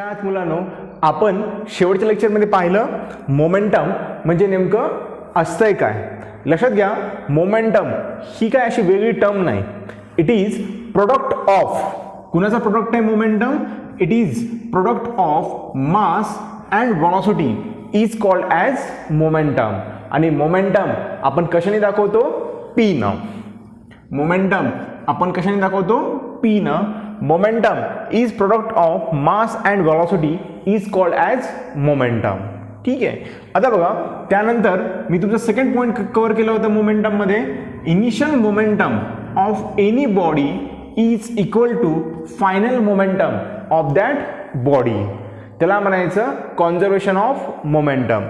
आहात मुलांनो, आपण शेवटच्या लेक्चरमध्ये पाहिलं मोमेंटम म्हणजे नेमकं असतंय काय. लक्षात घ्या, मोमेंटम ही काय अशी वेगळी टर्म नाही. इट इज प्रोडक्ट ऑफ, कुणाचा प्रोडक्ट आहे momentum? It is product of mass and velocity is called as momentum. आणि मोमेंटम आपण कशाने दाखवतो? पी न. मोमेंटम आपण कशाने दाखवतो? पी न. Momentum is product of mass and velocity is called as momentum. ठीक आहे. आता बघा, त्यानंतर मी तुमचा सेकंड पॉईंट कव्हर केला होता मोमेंटममध्ये. Initial momentum of any body is equal to final momentum of that body. त्याला म्हणायचं कॉन्झर्वेशन ऑफ मोमेंटम.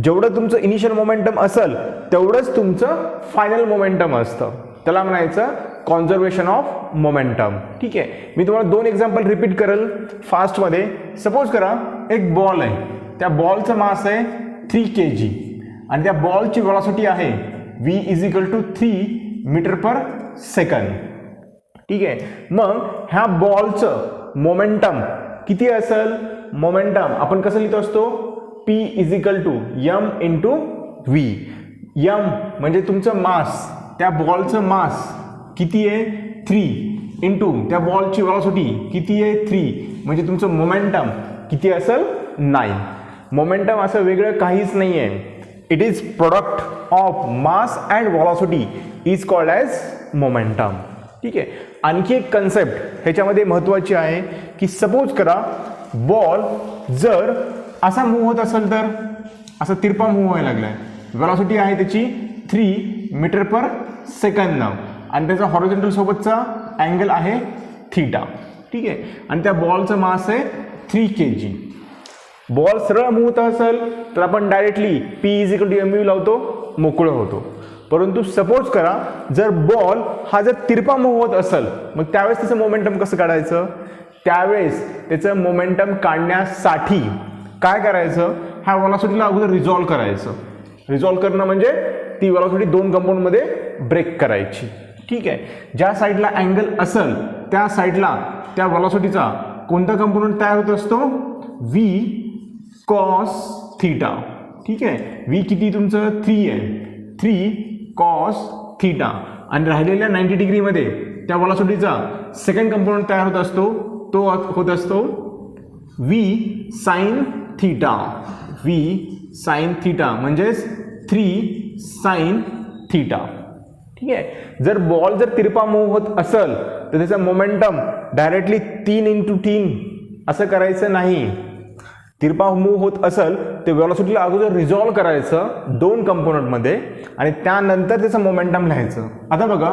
जेवढं तुमचं इनिशियल मोमेंटम असेल तेवढंच तुमचं फायनल मोमेंटम असतं. त्याला म्हणायचं कॉन्झर्वेशन ऑफ मोमेंटम. ठीक आहे. मी तुम्हाला दोन एक्झाम्पल रिपीट करेल फास्टमध्ये. सपोज करा, एक बॉल आहे, त्या बॉलचं मास आहे 3 kg आणि त्या बॉलची व्हेलॉसिटी आहे v is equal to 3 metre per second. ठीक आहे. मग ह्या बॉलचं मोमेंटम किती असेल? मोमेंटम आपण कसं लिहितो असतो? p is equal to m into v. m म्हणजे तुमचं मास, त्या बॉलचं मास किती आहे? 3 इंटू त्या बॉलची व्हेलॉसिटी किती आहे? 3 म्हणजे तुमचं मोमेंटम किती असेल? 9. मोमेंटम असं वेगळं काहीच नाही आहे. It is product of mass and velocity is called as momentum. ठीक आहे. आणखी एक कन्सेप्ट ह्याच्यामध्ये महत्त्वाची आहे की सपोज करा, बॉल जर असा मूव्ह होत असेल तर असा तिरपा मूव्ह व्हायला लागलाय. व्हेलॉसिटी आहे त्याची 3 मीटर पर सेकंड आणि त्याचा हॉरिझॉन्टल सोबतचा अँगल आहे थीटा. ठीक आहे. आणि त्या बॉलचं मास आहे 3 kg. बॉल सरळ मूव्ह होत असेल तर आपण directly p is equal to mv लावतो, मोकळं होतो. परंतु सपोज करा, जर बॉल हा जर तिरपा मूव्ह होत असेल मग त्यावेळेस त्याचं मोमेंटम कसं काढायचं? त्यावेळेस त्याचं मोमेंटम काढण्यासाठी काय करायचं? ह्या व्हेलॉसिटीला अगोदर रिझॉल्व करायचं. रिझॉल्व करणं म्हणजे ती व्हेलॉसिटी दोन कंपाऊंडमध्ये ब्रेक करायची. ठीक आहे. ज्या साईडला अँगल असेल त्या साईडला त्या व्हेलॉसिटीचा कोणता कंपोनंट तयार होत असतो? v cos theta. ठीक आहे. v किती तुमचं? 3 आहे. 3 cos थीटा. आणि राहिलेल्या 90 डिग्रीमध्ये त्या व्हेलॉसिटीचा सेकंड कंपोनंट तयार होत असतो, तो होत असतो v sin theta. v sin theta म्हणजेच 3 sin थीटा. ठीक आहे. जर बॉल जर तिरपा मूव्ह होत असेल तर त्याचं मोमेंटम डायरेक्टली 3 इंटू 3 असं करायचं नाही. तिरपा मूव्ह होत असेल ते व्हेलॉसिटीला अगोदर रिझॉल्व करायचं दोन कंपोनंटमध्ये आणि त्यानंतर त्याचं मोमेंटम लिहायचं. आता बघा,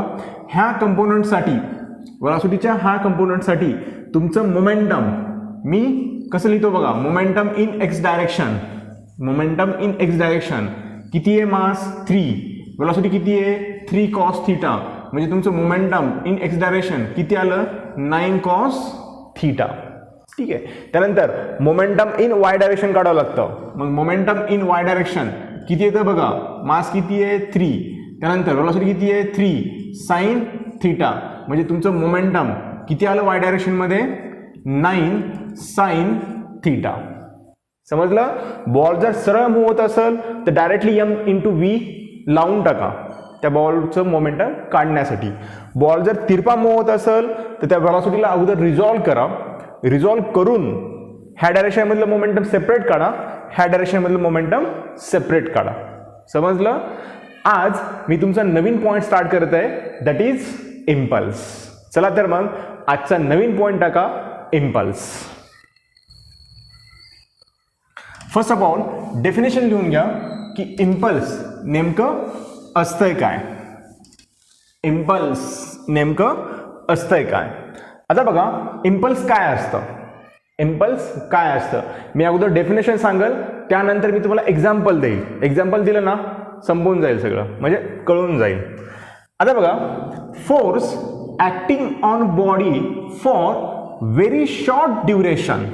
ह्या कंपोनंटसाठी, व्हेलॉसिटीच्या ह्या कंपोनंटसाठी तुमचं मोमेंटम मी कसं लिहितो बघा? Momentum in x direction. Momentum in x direction किती आहे? मास 3, व्हेलॉसिटी किती आहे? 3 cos थीटा. म्हणजे तुमचं मोमेंटम इन एक्स डायरेक्शन किती आलं? 9 cos थीटा. ठीक आहे. त्यानंतर मोमेंटम इन वाय डायरेक्शन काढावं लागतं. मग मोमेंटम इन वाय डायरेक्शन किती येतं बघा? मास किती आहे? 3. त्यानंतर व्हेलॉसिटी किती आहे? 3 sin थीटा. म्हणजे तुमचं मोमेंटम किती आलं वाय डायरेक्शनमध्ये? 9 sin theta. समजलं? बॉल जर सरळ मूव्ह होत असेल तर डायरेक्टली m इंटू v लावून टाका त्या बॉलचं मोमेंटम काढण्यासाठी. बॉल जर तिरपा मूव्ह होत असेल तर त्या व्हेलॉसिटीला अगोदर रिझॉल्व करा. रिझॉल्व करून ह्या डायरेक्शनमधलं मोमेंटम सेपरेट काढा, ह्या डायरेक्शनमधलं मोमेंटम सेपरेट काढा. समजलं? आज मी तुमचा नवीन पॉईंट स्टार्ट करत आहे, दॅट इज इम्पल्स. चला तर मग आजचा नवीन पॉईंट टाका, impulse. First of all definition लिहून घ्या की इम्पल्स नेमकं असतंय काय? इम्पल्स नेमकं असतंय काय? आता बघा, इम्पल्स काय असतं? इम्पल्स काय असतं मी अगोदर डेफिनेशन सांगेल, त्यानंतर मी तुम्हाला एक्झाम्पल देईल. एक्झाम्पल दिलं ना संपून जाईल सगळं, म्हणजे कळून जाईल. आता बघा, force acting on body for very short duration.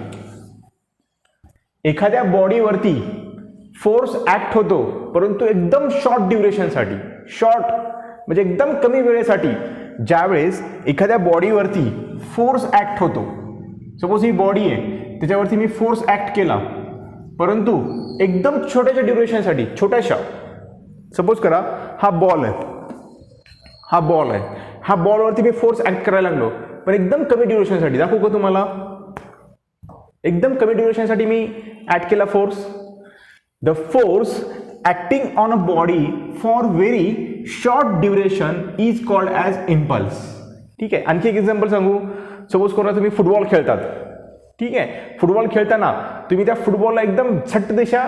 एखाद्या बॉडीवरती फोर्स ॲक्ट होतो परंतु एकदम शॉर्ट ड्युरेशनसाठी. शॉर्ट म्हणजे एकदम कमी वेळेसाठी. ज्यावेळेस एखाद्या बॉडीवरती फोर्स ॲक्ट होतो, सपोज ही बॉडी आहे, त्याच्यावरती मी फोर्स ॲक्ट केला, परंतु एकदम छोट्याशा ड्युरेशनसाठी, छोट्याशा, सपोज करा हा बॉल आहे, हा बॉल आहे, हा बॉलवरती मी फोर्स ॲक्ट करायला लागलो, पण एकदम कमी ड्युरेशनसाठी. दाखवू का तुम्हाला? एकदम कमी ड्युरेशनसाठी मी ॲक्ट केला force. The force acting on a body for very short duration is called as impulse. ठीक आहे. आणखी एक एक्झाम्पल सांगू. सपोज करा तुम्ही फुटबॉल खेळतात. ठीक आहे. फुटबॉल खेळताना तुम्ही त्या फुटबॉलला एकदम झट दिशा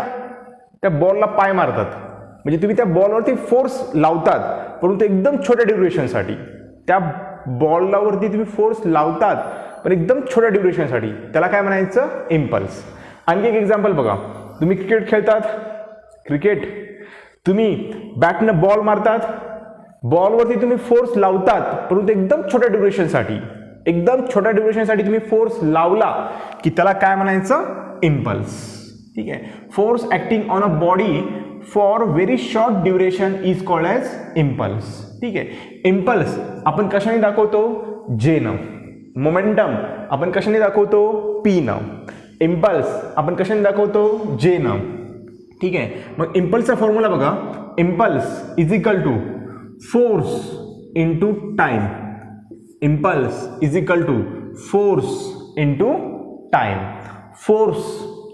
त्या बॉलला पाय मारतात, म्हणजे तुम्ही त्या बॉलवरती फोर्स लावतात, परंतु एकदम छोट्या ड्युरेशनसाठी. त्या बॉलवरती तुम्ही फोर्स लावतात पण एकदम छोट्या ड्युरेशनसाठी. त्याला काय म्हणायचं? इम्पल्स. आणखी एक एक्झाम्पल बघा. तुम्ही क्रिकेट खेळतात. क्रिकेट तुम्ही बॅटनं बॉल मारतात, बॉलवरती तुम्ही फोर्स लावतात, परंतु एकदम छोट्या ड्युरेशनसाठी. एकदम छोट्या ड्युरेशनसाठी तुम्ही फोर्स लावला की त्याला काय म्हणायचं? इम्पल्स. ठीक आहे. Force acting on a body for very short duration is called as impulse. ठीक आहे. इम्पल्स आपण कशाने दाखवतो? जेनं. मोमेंटम आपण कशाने दाखवतो? पीनं. इम्पल्स आपण कशाने दाखवतो? जेनं. ठीक आहे. मग इम्पल्सचा फॉर्म्युला बघा. Impulse is equal to force into time. Impulse is equal to force into time. Force,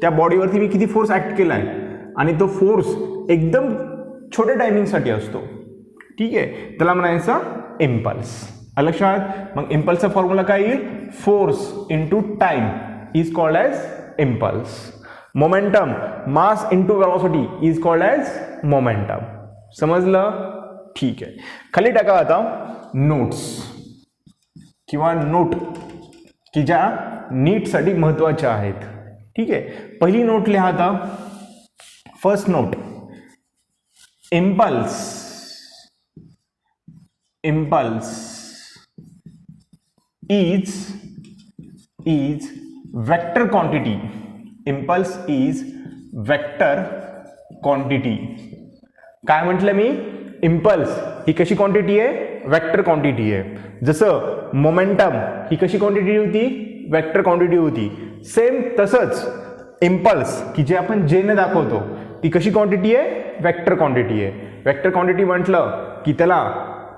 त्या बॉडीवरती मी किती फोर्स ॲक्ट केला आहे आणि तो फोर्स एकदम छोट्या टायमिंगसाठी असतो. ठीक आहे. त्याला म्हणायचं इम्पल्स. लक्षात. मग इम्पल्सचा फॉर्म्युला काय येईल? Force into time is called as impulse. Momentum, mass into velocity is called as momentum. समजलं? ठीक आहे. खाली टाका आता नोट्स किंवा नोट की ज्या नीटसाठी महत्त्वाच्या आहेत. ठीक आहे. पहिली नोट लिहा आता. First note. Impulse, impulse is vector quantity. Impulse is vector quantity. काय म्हटलं मी? इम्पल्स ही कशी क्वांटिटी आहे? वेक्टर क्वांटिटी आहे. जसं मोमेंटम ही कशी क्वांटिटी होती? वेक्टर क्वांटिटी होती. सेम तसंच इम्पल्स की जे आपण जेने दाखवतो ती कशी क्वांटिटी आहे? वेक्टर क्वांटिटी आहे. वेक्टर क्वांटिटी म्हटलं की त्याला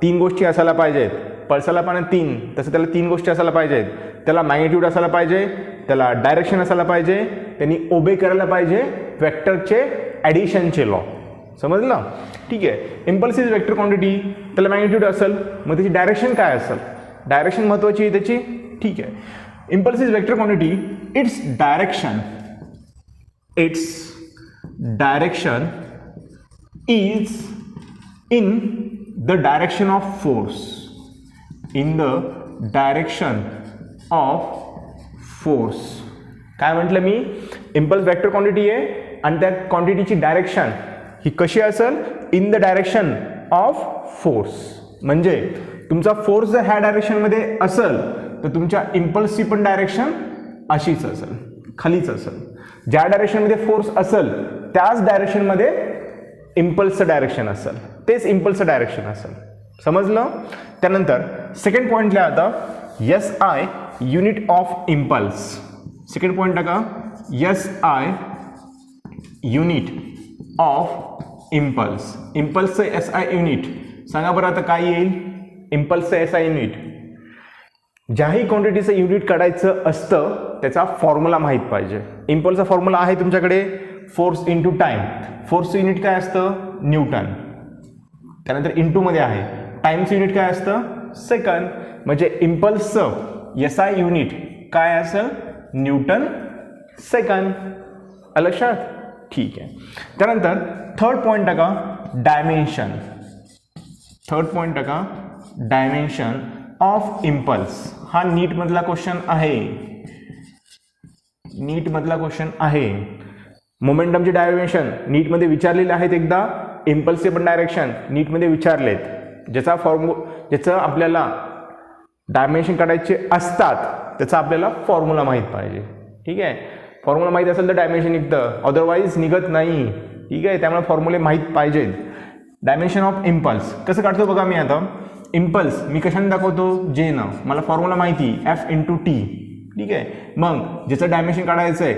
तीन गोष्टी असायला पाहिजेत. पल्साला पण तीन, तसं त्याला तीन गोष्टी असायला पाहिजेत. त्याला मॅग्निट्यूड असायला पाहिजे, त्याला डायरेक्शन असायला पाहिजे, त्यांनी ओबे करायला पाहिजे वेक्टरचे ॲडिशनचे लॉ. समजलं? ठीक आहे. इम्पल्स इज वेक्टर क्वांटिटी, त्याला मॅग्निट्यूड असेल, मग त्याची डायरेक्शन काय असेल? डायरेक्शन महत्त्वाची आहे त्याची. ठीक आहे. Impulse is vector quantity. Its direction is in the direction of force. In the direction of force. काय म्हटलं मी? इम्पल्स वेक्टर क्वांटिटी आहे आणि त्या क्वांटिटीची डायरेक्शन ही कशी असेल? In the direction of force. म्हणजे तुमचा फोर्स जर ह्या डायरेक्शनमध्ये असेल तर तुमच्या इम्पल्सची पण डायरेक्शन अशीच असेल, खालीच असेल. ज्या डायरेक्शनमध्ये फोर्स असेल त्याच डायरेक्शनमध्ये इम्पल्सचं डायरेक्शन असेल, तेच इम्पल्सचं डायरेक्शन असेल. समजलं? त्यानंतर सेकंड पॉईंटला आता SI unit of impulse. Second point टाका. SI unit of impulse. इम्पल्सचं SI युनिट सांगा बरं आता काय येईल? इम्पल्सचं SI युनिट. ज्याही क्वांटिटीचं युनिट काढायचं असतं त्याचा फॉर्म्युला माहीत पाहिजे. इम्पल्सचा फॉर्म्युला आहे तुमच्याकडे फोर्स इंटू टाइम. फोर्सचं युनिट काय असतं? न्यूटन. त्यानंतर इंटूमध्ये आहे. टाइमचं युनिट काय असतं? सेकंद. म्हणजे इम्पल्सचं SI युनिट काय असेल? Newton second. लक्षात? ठीक आहे. त्यानंतर थर्ड पॉईंट टाका डायमेन्शन. थर्ड पॉईंट टाका डायमेन्शन ऑफ इम्पल्स. हा नीट मधला क्वेश्चन आहे. नीट मधला क्वेश्चन आहे. मोमेंटमचे डायमेन्शन नीटमध्ये विचारलेले आहेत एकदा. इम्पल्सचे पण डायरेक्शन नीटमध्ये विचारलेत. ज्याचं आपल्याला डायमेन्शन काढायचे असतात त्याचा आपल्याला फॉर्म्युला माहीत पाहिजे. ठीक आहे. फॉर्म्युला माहीत असेल तर डायमेन्शन निघतं, अदरवाईज निघत नाही. ठीक आहे. त्यामुळे फॉर्म्युले माहीत पाहिजेत. डायमेन्शन ऑफ इम्पल्स कसं काढतो बघा मी आता. इम्पल्स मी कशाने दाखवतो? जेनं. मला फॉर्म्युला माहिती F इंटू टी. ठीक आहे. मग ज्याचं डायमेन्शन काढायचं आहे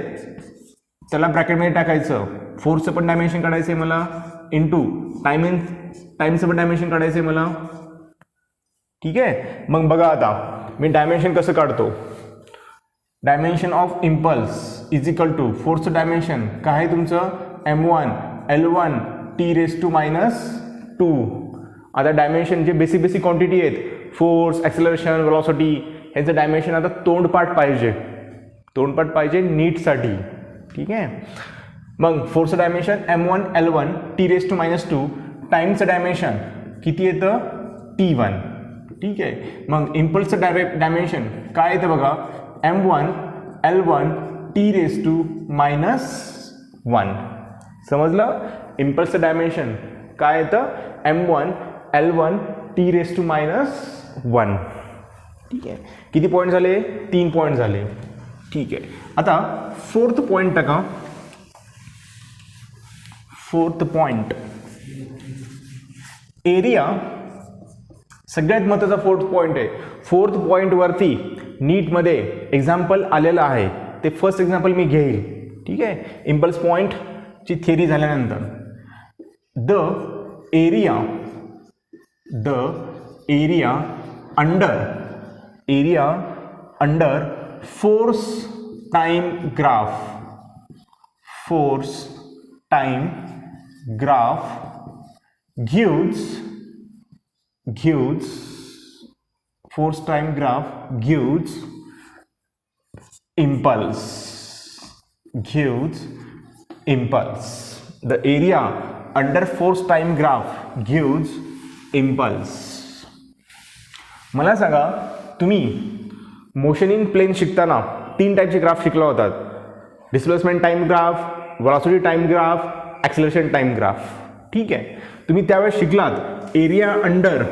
त्याला ब्रॅकेटमध्ये टाकायचं, फोर्सचं पण डायमेन्शन काढायचं आहे मला, इंटू टाईमचं पण डायमेन्शन काढायचं आहे मला. ठीक आहे. मग बघा आता मी डायमेन्शन कसं काढतो. Dimension of impulse is equal to फोर्सचं डायमेन्शन काय आहे तुमचं m1 L1 T⁻². आता डायमेन्शन जे बेसिक क्वांटिटी आहेत फोर्स, ॲक्सेलरेशन, व्हेलॉसिटी ह्याचं डायमेन्शन आता तोंडपाठ पाहिजे नीटसाठी. ठीक आहे. मग फोर्सचं डायमेन्शन m1 L1 T⁻², टाईमचं डायमेन्शन किती येतं T1. ठीक आहे. मग इम्पल्सचं डायमेन्शन काय येतं बघा m1 L1 T⁻². समजलं. इम्पल्सचं डायमेन्शन काय येतं m1 L1 T⁻². ठीक आहे. किती पॉईंट झाले 3 पॉईंट झाले. ठीक आहे. आता फोर्थ पॉईंट टाका. फोर्थ पॉईंट एरिया सगळ्यात महत्त्वाचा फोर्थ पॉईंट आहे. फोर्थ पॉईंटवरती नीटमध्ये एक्झाम्पल आलेलं आहे ते फर्स्ट एक्झाम्पल मी घेईल. ठीक आहे. इम्पल्स पॉईंटची थिअरी झाल्यानंतर the area under force time graph gives impulse. The area under force time graph gives impulse. मला सांगा तुम्ही मोशन इन प्लेन शिकताना 3 टाईपचे ग्राफ शिकला होतात. Displacement time graph, velocity time graph, acceleration time graph. ठीक आहे. तुम्ही त्यावेळेस शिकलात area under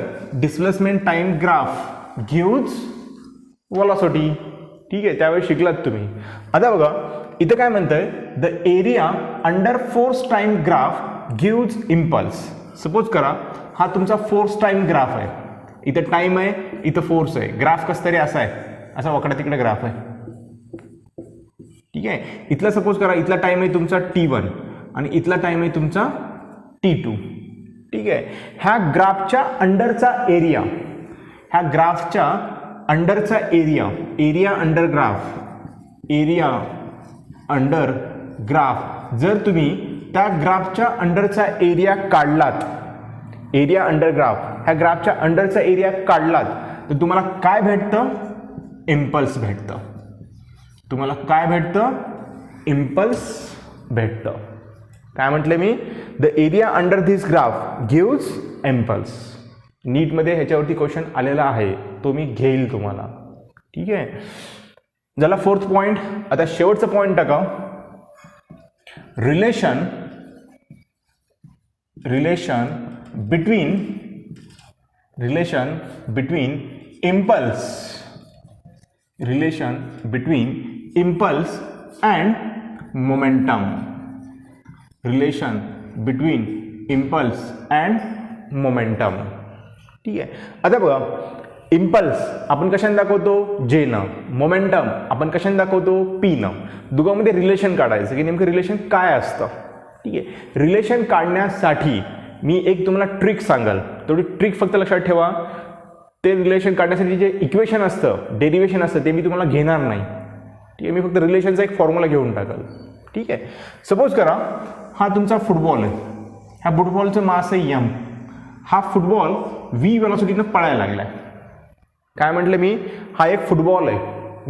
displacement time graph gives velocity. ठीक आहे. त्यावेळेस शिकलात तुम्ही. आता बघा इथं काय म्हणतंय the area under force time graph gives impulse. Suppose करा हा तुमचा फोर्स टाइम ग्राफ आहे. इथं टाइम आहे, इथं फोर्स आहे. ग्राफ कसं तरी असा आहे, असा वाकडा तिकडे ग्राफ आहे. ठीक आहे. इथला सपोज करा इथला टाइम आहे तुमचा T1 आणि इथला टाइम आहे तुमचा T2. ठीक आहे. ह्या ग्राफच्या अंडरचा एरिया, एरिया अंडर ग्राफ जर तुम्ही त्या ग्राफच्या अंडरचा एरिया काढलात, एरिया अंडर ग्राफ ह्या ग्राफच्या अंडरचा एरिया काढलात तर तुम्हाला काय भेटतं इम्पल्स भेटतं. तुम्हाला काय भेटतं इम्पल्स भेटतं. काय म्हटलं मी the area under this graph gives impulse. नीटमध्ये ह्याच्यावरती क्वेश्चन आलेला आहे तो मी घेईल तुम्हाला. ठीक आहे. झाला फोर्थ पॉईंट. आता शेवटचा पॉईंट टाका. Relation between impulse and momentum. ठीक आहे. आता बघा इम्पल्स आपण कशाने दाखवतो जेनं, मोमेंटम आपण कशाने दाखवतो पीनं. दोघांमध्ये रिलेशन काढायचं की नेमकं रिलेशन काय असतं. ठीक आहे. रिलेशन काढण्यासाठी मी एक तुम्हाला ट्रिक सांगाल, तेवढी ट्रिक फक्त लक्षात ठेवा. ते रिलेशन काढण्यासाठी जे इक्वेशन असतं, डेरिवेशन असतं ते मी तुम्हाला घेणार नाही. ठीक आहे. मी फक्त रिलेशनचा एक फॉर्म्युला घेऊन टाकाल. ठीक आहे. सपोज करा हा तुमचा फुटबॉल आहे. ह्या फुटबॉलचं मास आहे m. हा फुटबॉल v वेलोसिटीनं पळायला लागलाय. काय म्हटलं मी हा एक फुटबॉल आहे,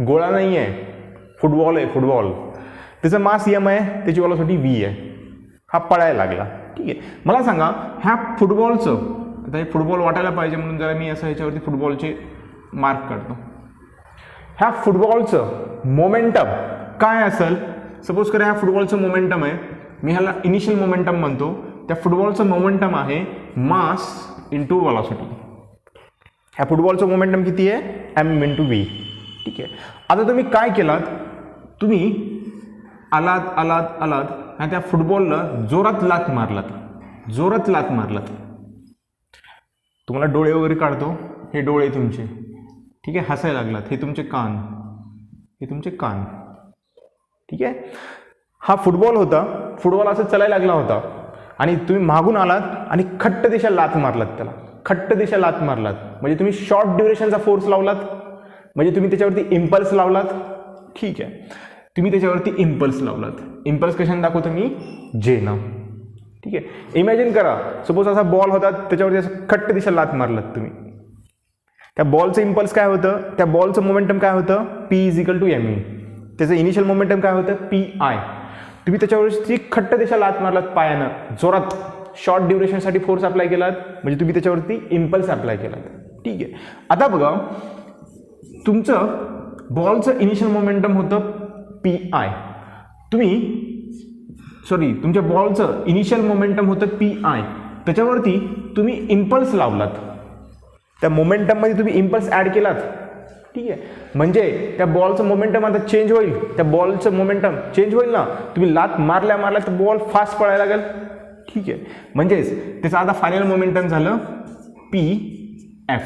गोळा नाही आहे, फुटबॉल आहे. त्याचं मास m आहे, त्याची वेलोसिटी v आहे. हा पळायला लागला. ठीक आहे. मला सांगा ह्या फुटबॉलचं, आता हे फुटबॉल वाटायला पाहिजे म्हणून जरा मी असं ह्याच्यावरती फुटबॉलचे मार्क काढतो. ह्या फुटबॉलचं मोमेंटम काय असेल. सपोज करा ह्या फुटबॉलचं मोमेंटम आहे, मी ह्याला इनिशियल मोमेंटम म्हणतो. त्या फुटबॉलचं मोमेंटम आहे मास इंटू वेलोसिटी. ह्या फुटबॉलचं मोमेंटम किती आहे m इंटू v. ठीक आहे. आता तुम्ही काय केलात, तुम्ही आलात आणि त्या फुटबॉलला जोरात लात मारलात. तुम्हाला डोळे वगैरे काढतो, हे डोळे तुमचे. ठीक आहे. हसायला लागलात, हे तुमचे कान, हे तुमचे कान. ठीक आहे. हा फुटबॉल होता. फुटबॉल असं चालायला लागला होता आणि तुम्ही मागून आलात आणि खट्ट दिशा लात मारलात त्याला. खट्ट दिशा लात मारलात म्हणजे तुम्ही शॉर्ट ड्युरेशनचा फोर्स लावलात, म्हणजे तुम्ही त्याच्यावरती इम्पल्स लावलात. ठीक आहे. तुम्ही त्याच्यावरती इम्पल्स लावलात. इम्पल्स कशाने दाखवतो मी? जेनं. ठीक आहे. इमॅजिन करा, सपोज असा बॉल होता, त्याच्यावरती असं खट्ट दिशा लात मारलात तुम्ही. त्या बॉलचं इम्पल्स काय होतं? त्या बॉलचं मोमेंटम काय होतं? P = ME. त्याचं इनिशियल मोमेंटम काय होतं? PI. तुम्ही त्याच्यावरती खट्ट दिशा लात मारलात पायानं, जोरात शॉर्ट ड्युरेशनसाठी फोर्स अप्लाय केलात, म्हणजे तुम्ही त्याच्यावरती इम्पल्स अप्लाय केलात. ठीक आहे. आता बघा, तुमचं बॉलचं इनिशियल मोमेंटम होतं PI. तुमच्या बॉलचं इनिशियल मोमेंटम होतं PI. त्याच्यावरती तुम्ही इम्पल्स लावलात, त्या मोमेंटममध्ये तुम्ही इम्पल्स ॲड केलात. ठीक आहे. म्हणजे त्या बॉलचं मोमेंटम आता चेंज होईल. त्या बॉलचं मोमेंटम चेंज होईल ना. तुम्ही लात मारल्या तर बॉल फास्ट पळायला लागेल. ठीक आहे. म्हणजेच त्याचं आता फायनल मोमेंटम झालं PF.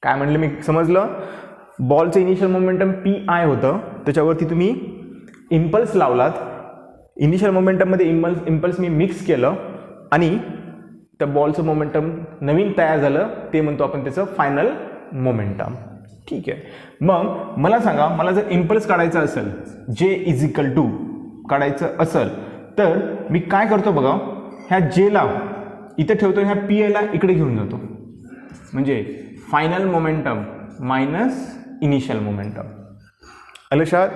काय म्हणलं मी? समजलं? बॉलचं इनिशियल मोमेंटम PI होतं, त्याच्यावरती तुम्ही इम्पल्स लावलात. इनिशियल मोमेंटममध्ये इम्पल्स मी मिक्स केलं आणि त्या बॉलचं मोमेंटम नवीन तयार झालं, ते म्हणतो आपण त्याचं फायनल मोमेंटम. ठीक आहे. मग मला सांगा, मला जर इम्पल्स काढायचं असेल, J काढायचं असेल, तर मी काय करतो बघा, ह्या जेला इथे ठेवतो, ह्या PIला इकडे घेऊन जातो. म्हणजे final momentum minus initial momentum. आलं लक्षात?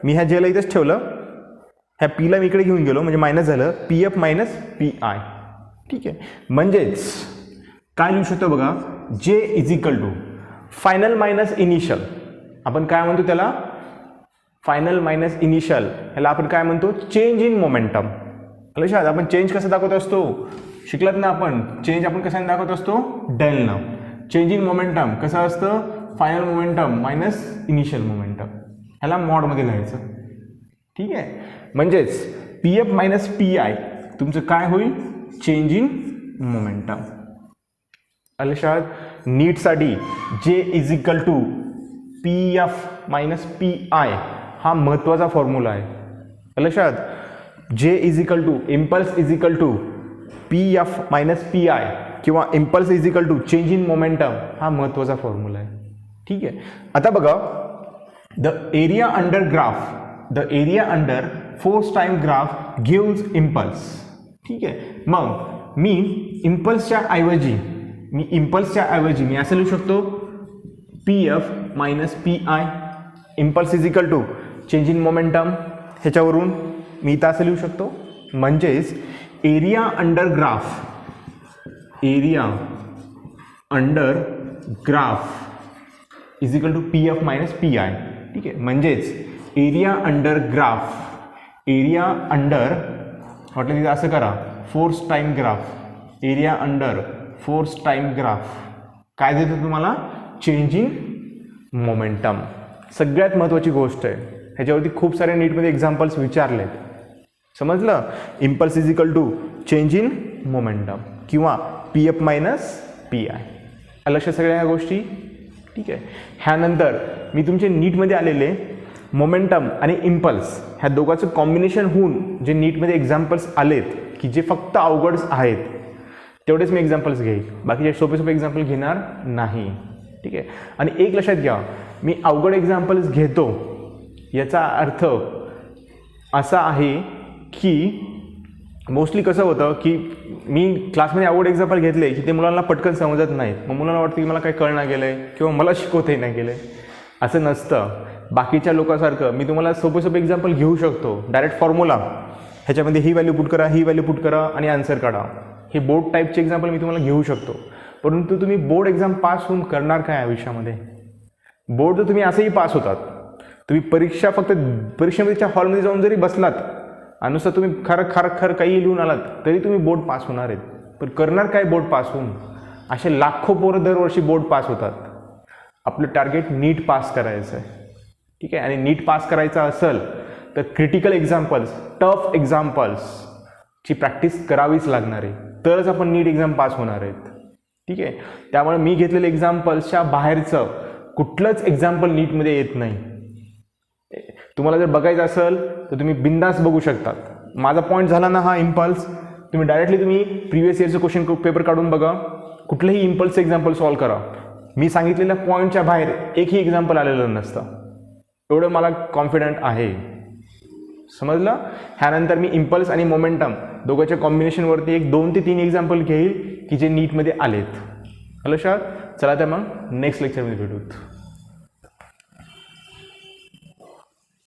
मी ह्या जेला इथेच ठेवलं, ह्या Pला मी इकडे घेऊन गेलो, म्हणजे मायनस झालं PF मायनस PI. ठीक आहे. म्हणजेच काय लिहू शकतो बघा, J फायनल मायनस इनिशियल. आपण काय म्हणतो त्याला? Final minus initial. ह्याला आपण काय म्हणतो? Change in momentum. लक्षात? आपण चेंज कसं दाखवत असतो? शिकलात ना आपण? चेंज आपण कशाने दाखवत असतो? डेलनं. चेंज इन मोमेंटम कसं असतं? Final momentum minus initial momentum. ह्याला मॉडमध्ये लिहायचं. ठीक आहे. म्हणजेच PF मायनस PI तुमचं काय होईल? Change in momentum. लक्षात? नीटसाठी J PF मायनस PI हा महत्त्वाचा फॉर्म्युला आहे. लक्षात? J impulse PF minus PI किंवा इम्पल्स चेंज इन मोमेंटम हा महत्त्वाचा फॉर्म्युला आहे. ठीक आहे. आता बघा, the area under force time graph gives impulse. ठीक आहे. मग मी इम्पल्सच्या ऐवजी मी असं लिहू शकतो PF minus PI. Impulse change in momentum. ह्याच्यावरून मी इथं असं लिहू शकतो. म्हणजेच area under graph PF minus PI. ठीक आहे. म्हणजेच एरिया अंडर म्हटलं तिथं असं करा, force time graph. Area under force time graph काय देतो तुम्हाला? Change in momentum. सगळ्यात महत्त्वाची गोष्ट आहे. ह्याच्यावरती खूप सारे नीटमध्ये एक्झाम्पल्स विचारलेत. समजलं? इम्पल्स चेंज इन मोमेंटम किंवा PF मायनस PI. लक्ष सगळ्या ह्या गोष्टी. ठीक आहे. ह्यानंतर मी तुमचे नीटमध्ये आलेले मोमेंटम आणि इम्पल्स ह्या दोघांचं कॉम्बिनेशन होऊन जे नीटमध्ये एक्झाम्पल्स आलेत, की जे फक्त अवघड आहेत, तेवढेच मी एक्झाम्पल्स घेईल. बाकीचे सोपे एक्झाम्पल घेणार नाही. ठीक आहे. आणि एक लक्षात घ्या, मी अवघड एक्झाम्पल्स घेतो याचा अर्थ असा आहे की मोस्टली कसं होतं की मी क्लासमध्ये अवघड एक्झाम्पल घेतले की ते मुलांना पटकन समजत नाहीत. मग मुलांना वाटतं की मला काही कळणं गेलं आहे किंवा मला शिकवता नाही गेलं आहे. असं नसतं. बाकीच्या लोकांसारखं मी तुम्हाला सोपे एक्झाम्पल घेऊ शकतो. डायरेक्ट फॉर्म्युला, ह्याच्यामध्ये ही व्हॅल्यू पुट करा आणि आन्सर काढा. हे बोर्ड टाईपचे एक्झाम्पल मी तुम्हाला घेऊ शकतो. परंतु तुम्ही बोर्ड एक्झाम पास होऊन करणार काय आयुष्यामध्ये? बोर्ड तर तुम्ही असंही पास होतात. तुम्ही परीक्षेच्या हॉलमध्ये जाऊन जरी बसलात आणि नुसतं तुम्ही खरं काही लिहून आलात तरी तुम्ही बोर्ड पास होणार आहेत. पण करणार काय बोर्ड पास होऊन? असे लाखो पोरं दरवर्षी बोर्ड पास होतात. आपलं टार्गेट नीट पास करायचं आहे. ठीक आहे. आणि नीट पास करायचं असेल तर क्रिटिकल एक्झाम्पल्स, टफ एक्झाम्पल्सची प्रॅक्टिस करावीच लागणार आहे. तरच आपण नीट एक्झाम पास होणार आहेत. ठीक आहे. त्यामुळे मी घेतलेले एक्झाम्पल्सच्या बाहेरचं कुठलंच एक्झाम्पल नीटमध्ये येत नाही. तुम्हाला जर बघायचं असेल तर तुम्ही बिंदास बघू शकतात. माझा पॉईंट झाला ना हा इम्पल्स, तुम्ही डायरेक्टली प्रिव्हियस इयरचं क्वेश्चन पेपर काढून बघा, कुठलंही इम्पल्सचं एक्झाम्पल सॉल्व करा. मी सांगितलेल्या पॉईंटच्या बाहेर एकही एक्झाम्पल आलेलं नसतं, एवढं मला कॉन्फिडंट आहे. समजलं. ह्यानंतर मी इम्पल्स आणि मोमेंटम दोघांच्या कॉम्बिनेशनवरती 2 ते 3 एक्झाम्पल घेईल की जे नीटमध्ये आलेत. लक्षात. चला तर मग नेक्स्ट लेक्चरमध्ये भेटूत.